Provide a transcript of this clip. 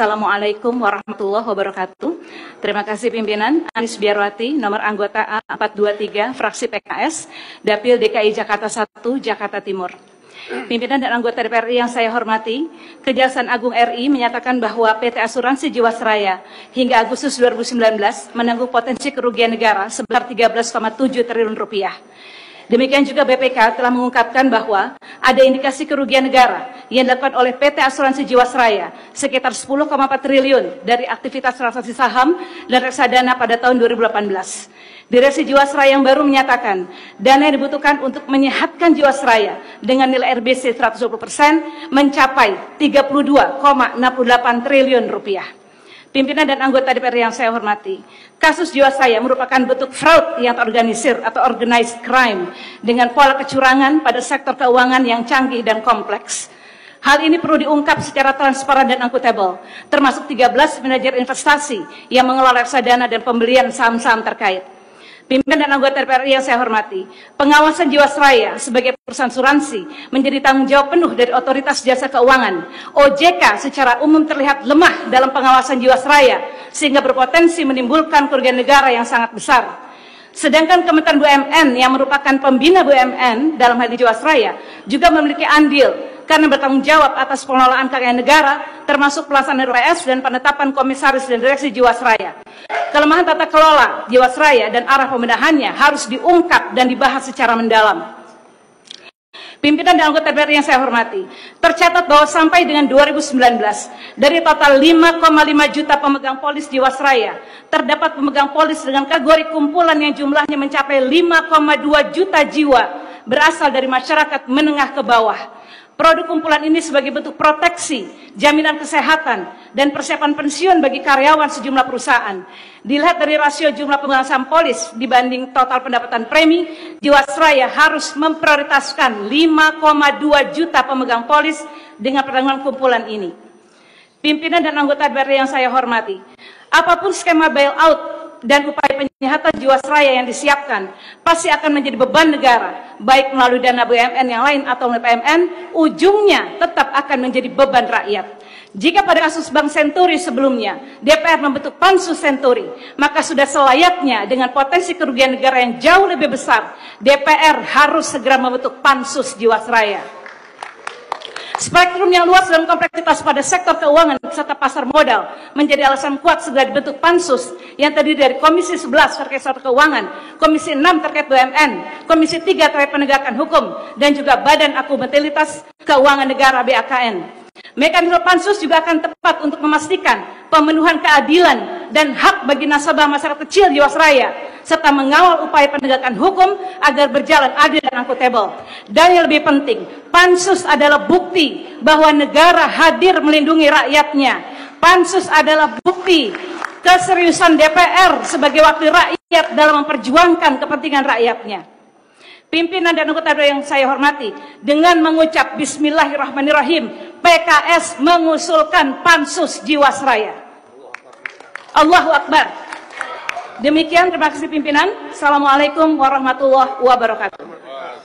Assalamualaikum warahmatullahi wabarakatuh. Terima kasih pimpinan. Anies Biarwati, nomor anggota A423, fraksi PKS, Dapil DKI Jakarta 1, Jakarta Timur. Pimpinan dan anggota DPR RI yang saya hormati, Kejaksaan Agung RI menyatakan bahwa PT Asuransi Jiwasraya hingga Agustus 2019 menanggung potensi kerugian negara sebesar 13,7 triliun rupiah. Demikian juga BPK telah mengungkapkan bahwa ada indikasi kerugian negara yang dilakukan oleh PT Asuransi Jiwasraya sekitar 10,4 triliun dari aktivitas transaksi saham dan reksadana pada tahun 2018. Direksi Jiwasraya yang baru menyatakan dana yang dibutuhkan untuk menyehatkan Jiwasraya dengan nilai RBC 120% mencapai 32,68 triliun rupiah. Pimpinan dan anggota DPR yang saya hormati, kasus Jiwasraya merupakan bentuk fraud yang terorganisir atau organized crime dengan pola kecurangan pada sektor keuangan yang canggih dan kompleks. Hal ini perlu diungkap secara transparan dan akuntabel, termasuk 13 manajer investasi yang mengelola reksadana dan pembelian saham-saham terkait. Pimpinan dan anggota DPR yang saya hormati, pengawasan Jiwasraya sebagai perusahaan asuransi menjadi tanggung jawab penuh dari Otoritas Jasa Keuangan. OJK secara umum terlihat lemah dalam pengawasan Jiwasraya sehingga berpotensi menimbulkan kerugian negara yang sangat besar. Sedangkan Kementerian BUMN yang merupakan pembina BUMN dalam hal ini Jiwasraya juga memiliki andil karena bertanggung jawab atas pengelolaan kekayaan negara termasuk pelaksanaan RPS dan penetapan komisaris dan direksi Jiwasraya. Kelemahan tata kelola Jiwasraya dan arah pembenahannya harus diungkap dan dibahas secara mendalam. Pimpinan dan anggota DPR yang saya hormati, tercatat bahwa sampai dengan 2019, dari total 5,5 juta pemegang polis Jiwasraya, terdapat pemegang polis dengan kategori kumpulan yang jumlahnya mencapai 5,2 juta jiwa berasal dari masyarakat menengah ke bawah. Produk kumpulan ini sebagai bentuk proteksi, jaminan kesehatan, dan persiapan pensiun bagi karyawan sejumlah perusahaan. Dilihat dari rasio jumlah pemegang saham polis dibanding total pendapatan premi, Jiwasraya harus memprioritaskan 5,2 juta pemegang polis dengan perdagangan kumpulan ini. Pimpinan dan anggota DPR yang saya hormati, apapun skema bailout dan upaya penyehatan Jiwasraya yang disiapkan pasti akan menjadi beban negara, baik melalui dana BUMN yang lain atau melalui PMN, ujungnya tetap akan menjadi beban rakyat. Jika pada kasus Bank Senturi sebelumnya DPR membentuk Pansus Senturi, maka sudah selayaknya dengan potensi kerugian negara yang jauh lebih besar, DPR harus segera membentuk Pansus Jiwasraya. Spektrum yang luas dan kompleksitas pada sektor keuangan serta pasar modal menjadi alasan kuat segera dibentuk Pansus yang terdiri dari Komisi 11 terkait sektor keuangan, Komisi 6 terkait BUMN, Komisi 3 terkait penegakan hukum, dan juga Badan Akuntabilitas Keuangan Negara BAKN. Mekanisme Pansus juga akan tepat untuk memastikan pemenuhan keadilan dan hak bagi nasabah masyarakat kecil Jiwasraya, serta mengawal upaya penegakan hukum agar berjalan adil dan akuntabel. Dan yang lebih penting, Pansus adalah bukti bahwa negara hadir melindungi rakyatnya. Pansus adalah bukti keseriusan DPR sebagai wakil rakyat dalam memperjuangkan kepentingan rakyatnya. Pimpinan dan anggota yang saya hormati, dengan mengucap Bismillahirrahmanirrahim, PKS mengusulkan Pansus Jiwasraya. Allahu Akbar. Demikian, terima kasih pimpinan. Assalamualaikum warahmatullahi wabarakatuh.